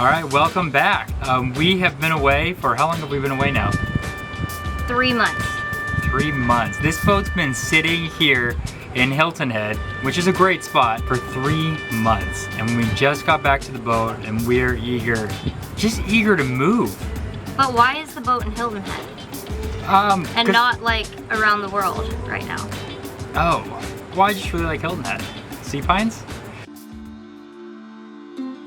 All right, welcome back. We have been away for, how long have we been away now? 3 months. 3 months. This boat's been sitting here in Hilton Head, which is a great spot, for 3 months. And we just got back to the boat and we're eager, just eager to move. But why is the boat in Hilton Head? And not like around the world right now? Oh, well, I just really like Hilton Head. Sea pines?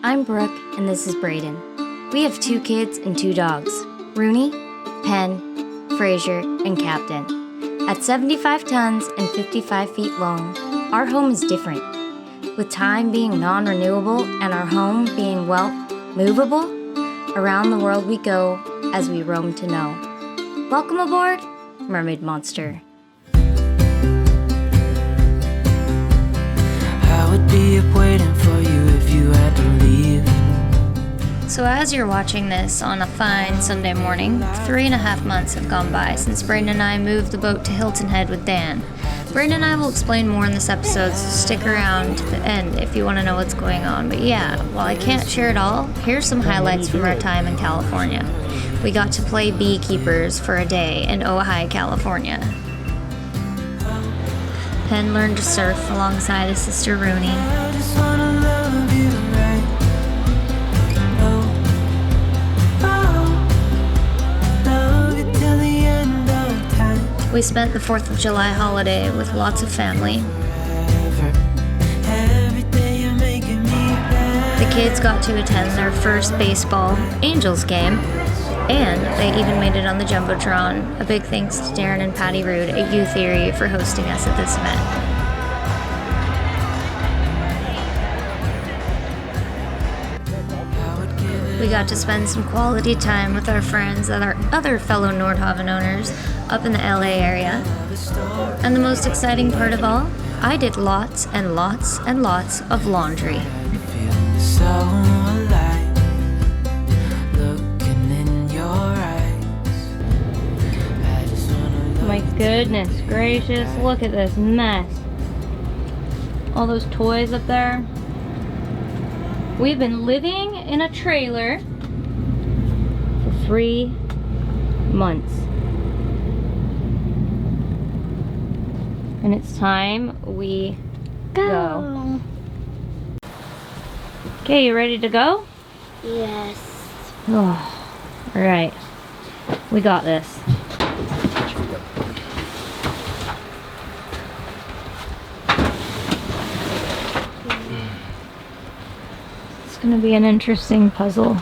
I'm Brooke, and this is Braden. We have 2 kids and 2 dogs, Rooney, Penn, Fraser, and Captain. At 75 tons and 55 feet long, our home is different. With time being non-renewable and our home being, well, movable, around the world we go as we roam to know. Welcome aboard Mermaid Monster. I would be up waiting for you if you had to leave. So as you're watching this on a fine Sunday morning, 3.5 months have gone by since Braden and I moved the boat to Hilton Head with Dan. Braden and I will explain more in this episode, so stick around to the end if you want to know what's going on. But yeah, while I can't share it all, here's some highlights from our time in California. We got to play beekeepers for a day in Ojai, California. Penn learned to surf alongside his sister Rooney. I just wanna love you right. Love you till the end of time. We spent the 4th of July holiday with lots of family. Every day you're making me better. The kids got to attend their first baseball Angels game, and they even made it on the Jumbotron. A big thanks to Darren and Patty Rude at U Theory for hosting us at this event. We got to spend some quality time with our friends and our other fellow Nordhaven owners up in the LA area. And the most exciting part of all, I did lots and lots and lots of laundry. Feeling so alive, looking in your eyes. I just wanna love My goodness gracious, look at this mess. All those toys up there. We've been living in a trailer for 3 months. And it's time we go. Okay, you ready to go? Yes. Oh, all right. We got this. It's gonna be an interesting puzzle.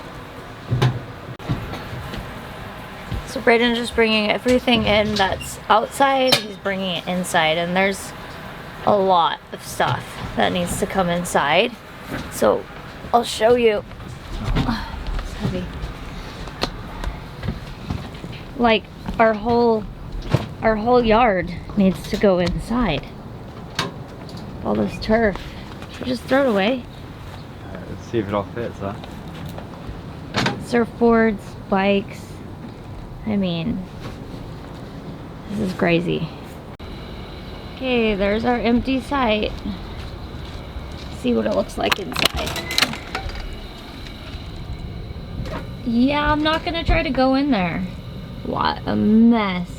So Braden's just bringing everything in that's outside, he's bringing it inside, and there's a lot of stuff that needs to come inside. So I'll show you. It's heavy. Like our whole yard needs to go inside. All this turf. Should we just throw it away? Let's see if it all fits, huh? Surfboards, bikes. I mean, this is crazy. Okay, there's our empty site. See what it looks like inside. Yeah, I'm not gonna try to go in there. What a mess.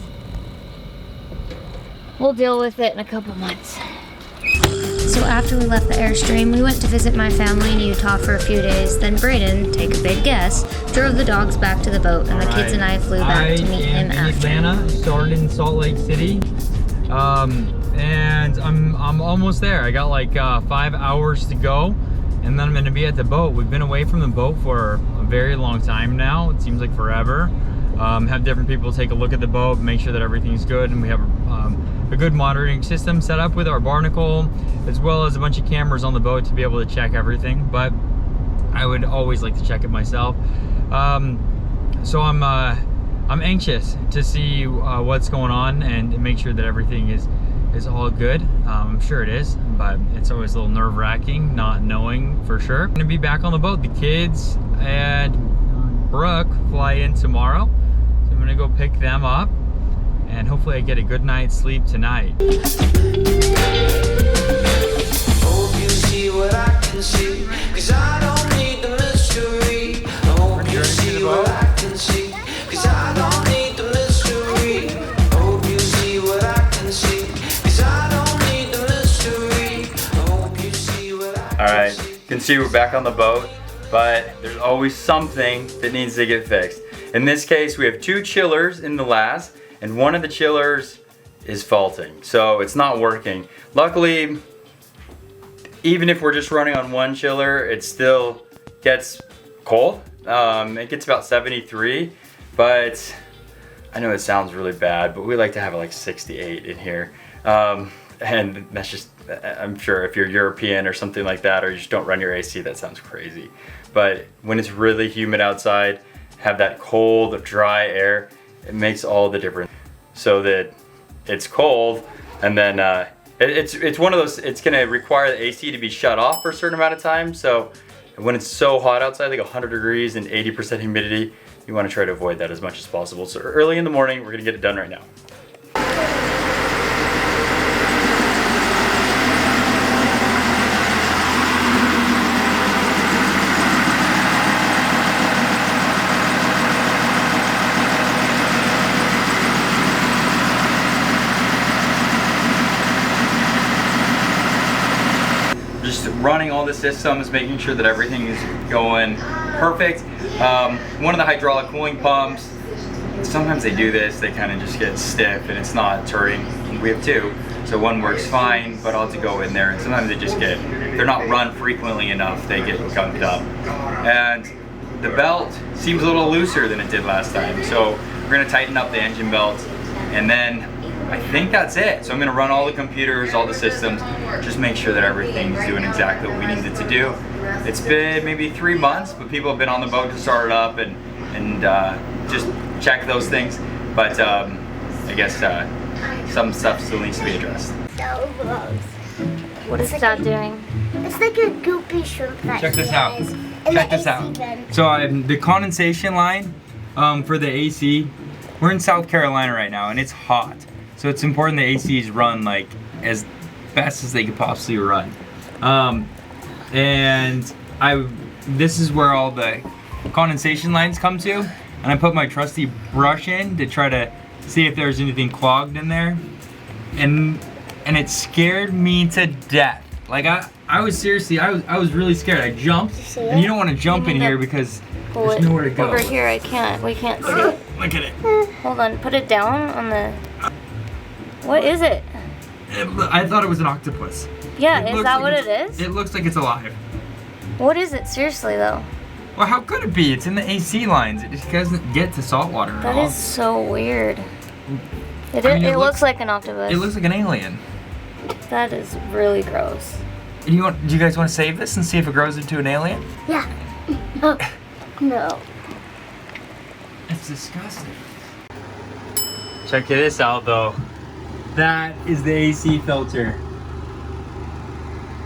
We'll deal with it in a couple months. So after we left the Airstream, we went to visit my family in Utah for a few days. Then Braden, take a big guess, drove the dogs back to the boat, and the kids and I flew back to meet him after. Atlanta, started in Salt Lake City, and I'm almost there. I got like 5 hours to go, and then I'm going to be at the boat. We've been away from the boat for a very long time now. It seems like forever. Have different people take a look at the boat, make sure that everything's good, and we have a good monitoring system set up with our barnacle, as well as a bunch of cameras on the boat to be able to check everything. But I would always like to check it myself. So I'm anxious to see what's going on and make sure that everything is all good. I'm sure it is, but it's always a little nerve-wracking not knowing for sure. I'm gonna be back on the boat. The kids and Brooke fly in tomorrow, so I'm gonna go pick them up, and hopefully I get a good night's sleep tonight. Hope you see what I can see, 'cause I don't need the mystery. see, we're back on the boat, but there's always something that needs to get fixed. In this case, we have 2 chillers in the last, and one of the chillers is faulting, so it's not working. Luckily, even if we're just running on one chiller, it still gets cold. It gets about 73, but I know it sounds really bad, but we like to have it like 68 in here. And that's just, I'm sure if you're European or something like that, or you just don't run your AC, that sounds crazy. But when it's really humid outside, have that cold, dry air, it makes all the difference. So that it's cold, and then it's one of those, it's gonna require the AC to be shut off for a certain amount of time. So when it's so hot outside, like 100 degrees and 80% humidity, you wanna try to avoid that as much as possible. So early in the morning, we're gonna get it done right now. Just running all the systems, making sure that everything is going perfect. One of the hydraulic cooling pumps, sometimes they do this, they kind of just get stiff and it's not turning. We have 2, so one works fine, but I'll have to go in there, and sometimes they just get, they're not run frequently enough, they get gunked up. And the belt seems a little looser than it did last time, so we're gonna tighten up the engine belt, and then I think that's it. So I'm gonna run all the computers, all the systems, just make sure that everything's doing exactly what we need it to do. It's been maybe 3 months, but people have been on the boat to start it up and just check those things. But I guess some stuff still needs to be addressed. So gross. What is Dad doing? It's like a goopy shrimp that Check this he out. has in Check the this AC out. vent. So the condensation line for the AC, we're in South Carolina right now and it's hot. So it's important the ACs run like as best as they could possibly run. And this is where all the condensation lines come to. And I put my trusty brush in to try to see if there's anything clogged in there. And it scared me to death. Like I was seriously, I was really scared. I jumped, and you don't want to jump in here because there's nowhere to go. Over here, we can't see it. Look at it. Hold on, put it down on the, what is it? I thought it was an octopus. Yeah, is that what it is? It looks like it's alive. What is it, seriously though? Well, how could it be? It's in the AC lines. It just doesn't get to salt water at all. That is so weird. It it looks like an octopus. It looks like an alien. That is really gross. Do you guys want to save this and see if it grows into an alien? Yeah. No. No. It's disgusting. Check this out though. That is the AC filter.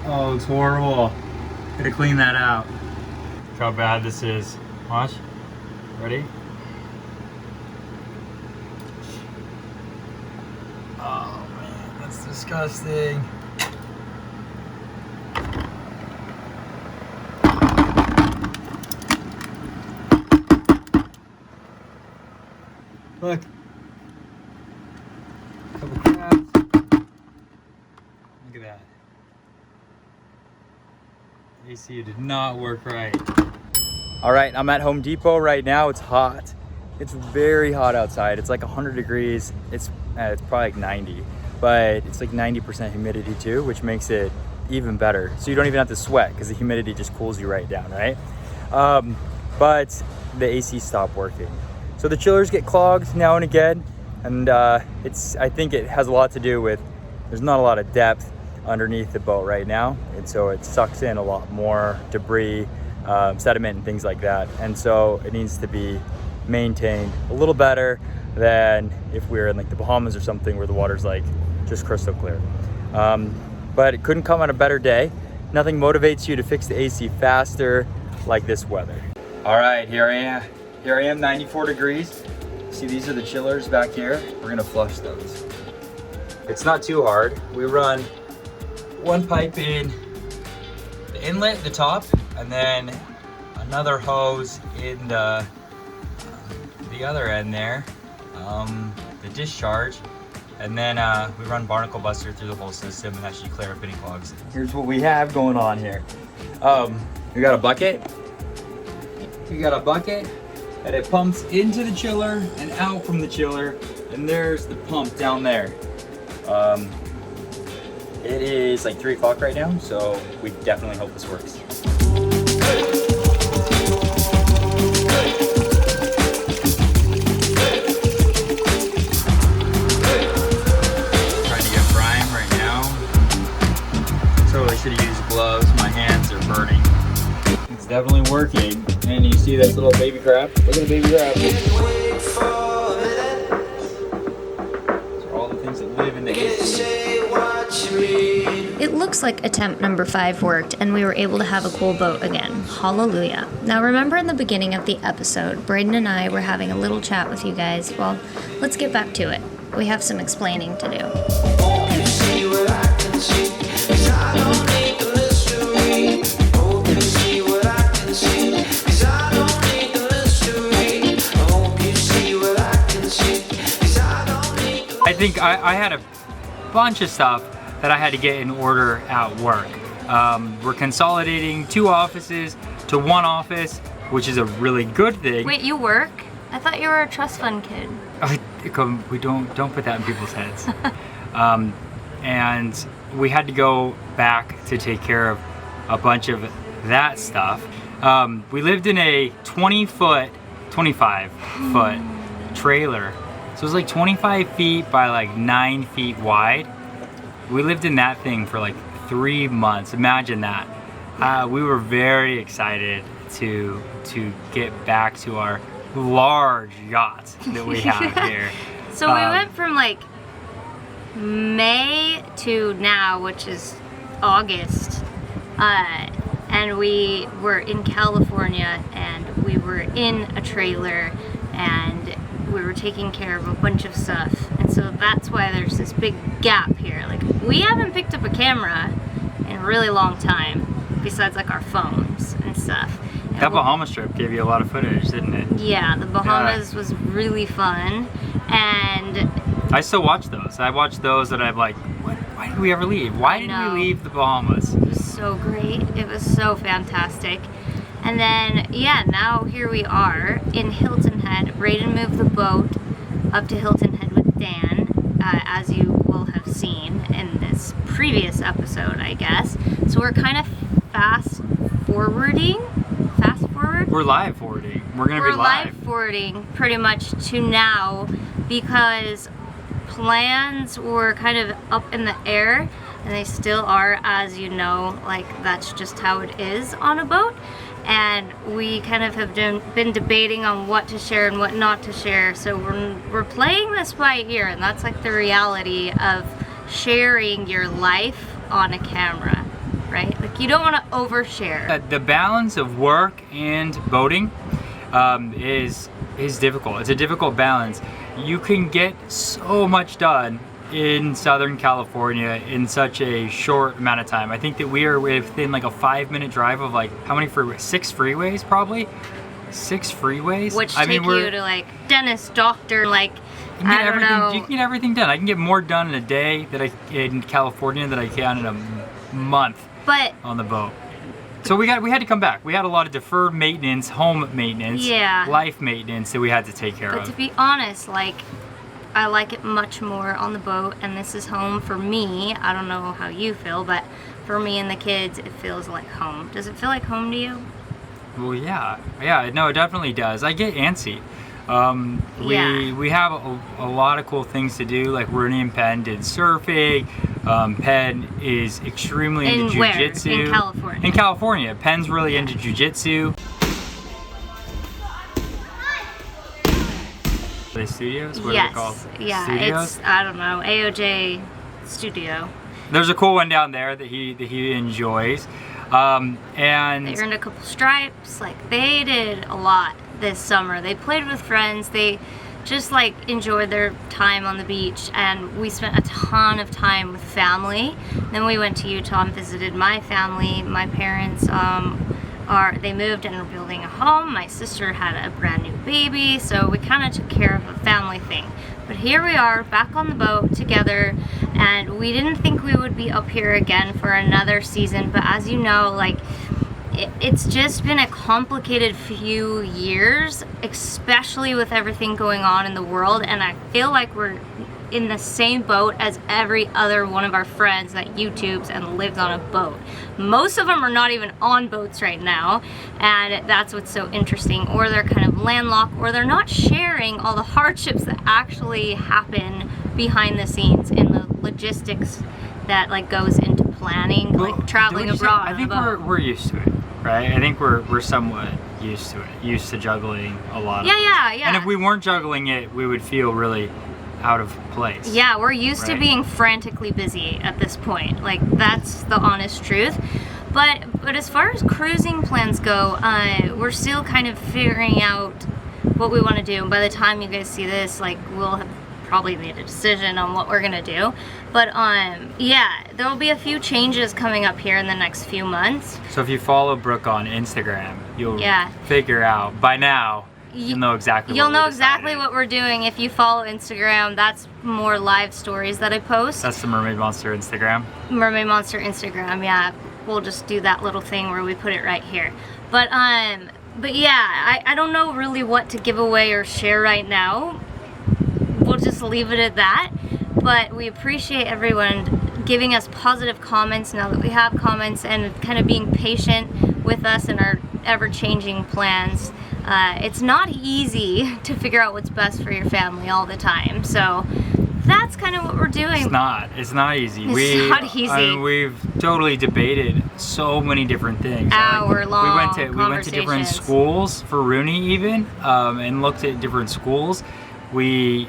Oh, it's horrible. Gotta clean that out. Look how bad this is. Watch. Ready? Oh man, that's disgusting. Look. Couple crabs. Look at that. AC did not work right. All right, I'm at Home Depot right now. It's hot. It's very hot outside. It's like 100 degrees. It's probably like 90, but it's like 90% humidity too, which makes it even better. So you don't even have to sweat because the humidity just cools you right down, right? But the AC stopped working. So the chillers get clogged now and again, and I think it has a lot to do with there's not a lot of depth underneath the boat right now, and so it sucks in a lot more debris, sediment and things like that, and so it needs to be maintained a little better than if we were in like the Bahamas or something where the water's like just crystal clear. But it couldn't come on a better day. Nothing motivates you to fix the AC faster like this weather. All right, here I am, 94 degrees. See, these are the chillers back here. We're gonna flush those. It's not too hard. We run one pipe in the inlet, the top, and then another hose in the other end there, the discharge, and then we run barnacle buster through the whole system, and that should clear up any clogs. Here's what we have going on here. We got a bucket. We got a bucket, and it pumps into the chiller and out from the chiller, and there's the pump down there. It is like 3 o'clock right now, so we definitely hope this works. Trying to get brine right now. Totally should have used gloves. My hands are burning. It's definitely working. And you see this little baby crab? Look at the baby crab. These are all the things that live in the HC. It looks like attempt number 5 worked, and we were able to have a cool boat again. Hallelujah. Now remember in the beginning of the episode, Braden and I were having a little chat with you guys. Well, let's get back to it. We have some explaining to do. I think I had a bunch of stuff that I had to get in order at work. We're consolidating 2 offices to 1 office, which is a really good thing. Wait, you work? I thought you were a trust fund kid. We don't put that in people's heads. And we had to go back to take care of a bunch of that stuff. We lived in a 25 foot trailer. So it was like 25 feet by like 9 feet wide. We lived in that thing for like 3 months. Imagine that. We were very excited to get back to our large yacht that we have here. So we went from like May to now, which is August, and we were in California, and we were in a trailer, and we were taking care of a bunch of stuff, and so that's why there's this big gap here. Like, we haven't picked up a camera in a really long time, besides like our phones and stuff. And that Bahamas trip gave you a lot of footage, didn't it? Yeah, the Bahamas was really fun, and I still watch those. I watch those that I'm like, why did we ever leave? Why did we leave the Bahamas? it was so great. It was so fantastic. And then, yeah, now here we are in Hilton Head. Braden moved the boat up to Hilton Head with Dan, as you will have seen in this previous episode, I guess. So we're kind of fast forwarding. We're live forwarding. We're gonna be live. We're live forwarding pretty much to now, because plans were kind of up in the air, and they still are, as you know. Like, that's just how it is on a boat. And we kind of have been debating on what to share and what not to share. So we're playing this by ear, and that's like the reality of sharing your life on a camera, right? Like, you don't want to overshare. The balance of work and boating is difficult. It's a difficult balance. You can get so much done in Southern California in such a short amount of time. I think that we are within like a 5-minute drive of like, how many freeways? 6 freeways probably? 6 freeways? Which take you to like dentist, doctor, like, I don't know. You can get everything done. I can get more done in a day in California than I can in a month on the boat. So we had to come back. We had a lot of deferred maintenance, home maintenance, life maintenance that we had to take care of. But to be honest, like, I like it much more on the boat, and this is home for me. I don't know how you feel, but for me and the kids, it feels like home. Does it feel like home to you? Well, yeah, no, it definitely does. I get antsy. We have a lot of cool things to do. Like, Rooney and Penn did surfing. Penn is extremely into jiu-jitsu. In California. In California. Penn's really into jiu-jitsu. The studios? What are they called? Yeah, studios? it's, I don't know, AOJ Studio. There's a cool one down there that he enjoys. And they earned a couple stripes. Like, they did a lot this summer. They played with friends. They just like enjoyed their time on the beach, and we spent a ton of time with family. Then we went to Utah and visited my family. My parents they moved and are building a home. My sister had a brand new baby, so we kind of took care of a family thing. But here we are back on the boat together, and we didn't think we would be up here again for another season. But as you know, like, it's just been a complicated few years, especially with everything going on in the world, and I feel like we're in the same boat as every other one of our friends that YouTubes and lives on a boat. Most of them are not even on boats right now, and that's what's so interesting. Or they're kind of landlocked, or they're not sharing all the hardships that actually happen behind the scenes in the logistics that like goes into planning, like traveling abroad. I think we're used to it, right? I think we're somewhat used to it, used to juggling a lot. Yeah. And if we weren't juggling it, we would feel really out of place. Yeah, we're used to being frantically busy at this point. Like, that's the honest truth. But as far as cruising plans go, we're still kind of figuring out what we want to do. And by the time you guys see this, like, we'll have probably made a decision on what we're gonna do. But yeah, there will be a few changes coming up here in the next few months. So if you follow Brooke on Instagram, you'll figure out by now. You'll know exactly what we're doing. If you follow Instagram, that's more live stories that I post. That's the Mermaid Monster Instagram. Mermaid Monster Instagram, yeah. We'll just do that little thing where we put it right here. But yeah, I don't know really what to give away or share right now. We'll just leave it at that. But we appreciate everyone giving us positive comments now that we have comments, and kind of being patient with us and our ever-changing plans. It's not easy to figure out what's best for your family all the time, so that's kind of what we're doing. It's not easy. It's not easy. I mean, we've totally debated so many different things. Hour-long we went to different schools for Rooney even, and looked at different schools. We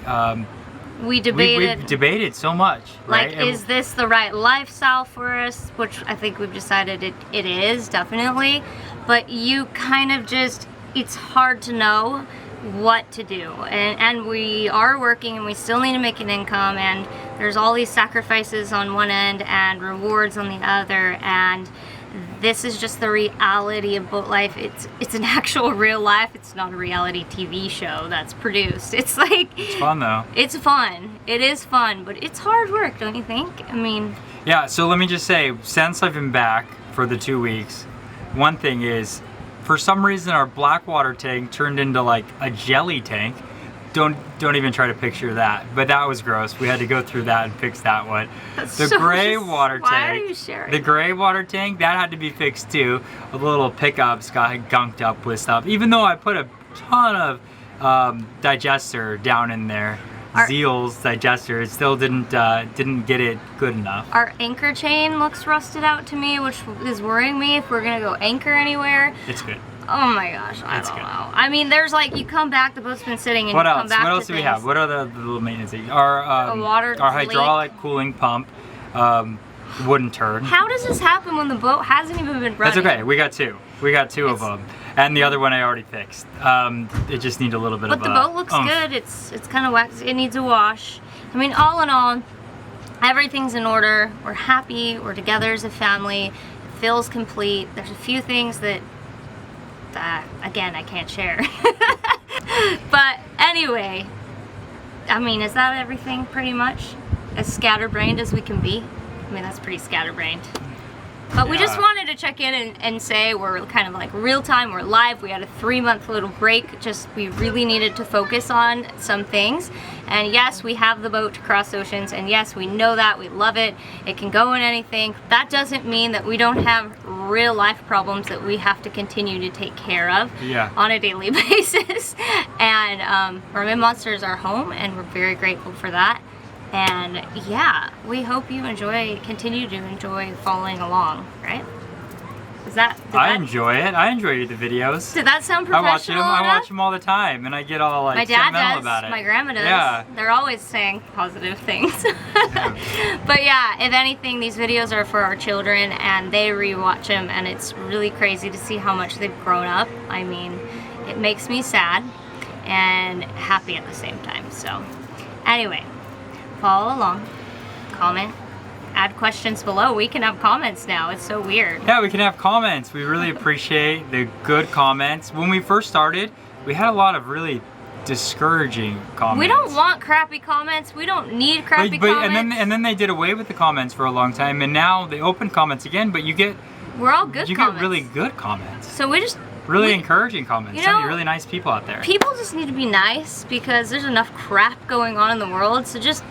debated so much, right? Like, is this the right lifestyle for us? Which I think we've decided it is, definitely. But you kind of just, it's hard to know what to do. And we are working, and we still need to make an income, and there's all these sacrifices on one end and rewards on the other, and this is just the reality of boat life. It's an actual real life. It's not a reality TV show that's produced. It's like, it's fun though. It's fun. It is fun, but it's hard work, don't you think? I mean, yeah. So let me just say, since I've been back for the 2 weeks, one thing is, for some reason our black water tank turned into like a jelly tank. Don't even try to picture that. But that was gross. We had to go through that and fix that one. The gray water tank. Why are you sharing? The gray water tank, that had to be fixed too. The little pickups got gunked up with stuff. Even though I put a ton of digester down in there. Zeal's digester, it still didn't get it good enough. Our anchor chain looks rusted out to me, which is worrying me if we're gonna go anchor anywhere. It's good. Oh my gosh, I don't know. I mean, there's like, you come back, the boat's been sitting, and you come back to What else do we have? What are the little maintenance things? Our hydraulic cooling pump wouldn't turn. How does this happen when the boat hasn't even been running? That's okay. We got two. We got two of them, and the other one I already fixed. It just needs a little bit of. But the boat looks good. It's kind of waxed. It needs a wash. I mean, all in all, everything's in order. We're happy. We're together as a family. It feels complete. There's a few things that, again, I can't share. But anyway, I mean, is that everything pretty much? As scatterbrained as we can be? I mean, that's pretty scatterbrained. But we just wanted to check in and say we're kind of like real time, we're live. We had a 3-month little break, we really needed to focus on some things. And yes, we have the boat to cross oceans, and yes, we know that, we love it. It can go in anything. That doesn't mean that we don't have real life problems that we have to continue to take care of on a daily basis. And Mermaid Monster is our home, and we're very grateful for that. And yeah, we hope you continue to enjoy following along, right? I enjoy it. I enjoy the videos. Did that sound professional? I watch them all the time, and I get all like sentimental about it. My grandma does. Yeah. They're always saying positive things. But yeah, if anything, these videos are for our children, and they rewatch them, and it's really crazy to see how much they've grown up. I mean, it makes me sad and happy at the same time. So anyway, follow along, comment, add questions below. We can have comments now. It's so weird. Yeah, we can have comments. We really appreciate the good comments. When we first started, we had a lot of really discouraging comments. We don't want crappy comments. We don't need crappy comments. And then they did away with the comments for a long time, and now they open comments again, but you get We're all good You comments. get really good comments. So we just... Really encouraging comments. You Some of know, you really nice people out there. People just need to be nice because there's enough crap going on in the world, so just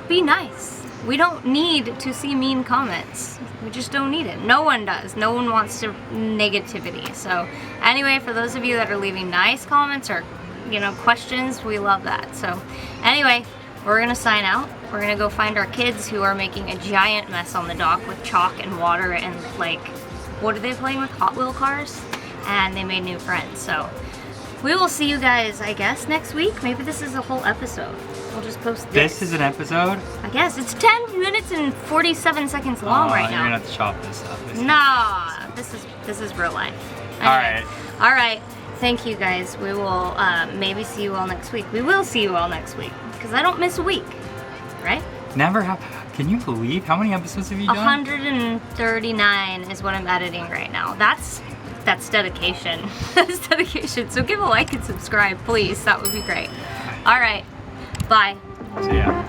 be nice. We don't need to see mean comments. We just don't need it. No one does. No one wants to negativity. So anyway, for those of you that are leaving nice comments or, you know, questions, we love that. So anyway, we're gonna sign out. We're gonna go find our kids who are making a giant mess on the dock with chalk and water and like, what are they playing with? Hot Wheel cars? And they made new friends. So we will see you guys, I guess, next week. Maybe this is a whole episode. We'll just post this. This is an episode? I guess. It's 10 minutes and 47 seconds long right now. You're gonna have to chop this up. Nah, this is real life. Anyway, all right. Thank you guys. We will maybe see you all next week. We will see you all next week because I don't miss a week, right? Never have. Can you believe how many episodes have you done? 139 is what I'm editing right now. That's dedication. That's dedication. So give a like and subscribe, please. That would be great. All right. Bye. See ya.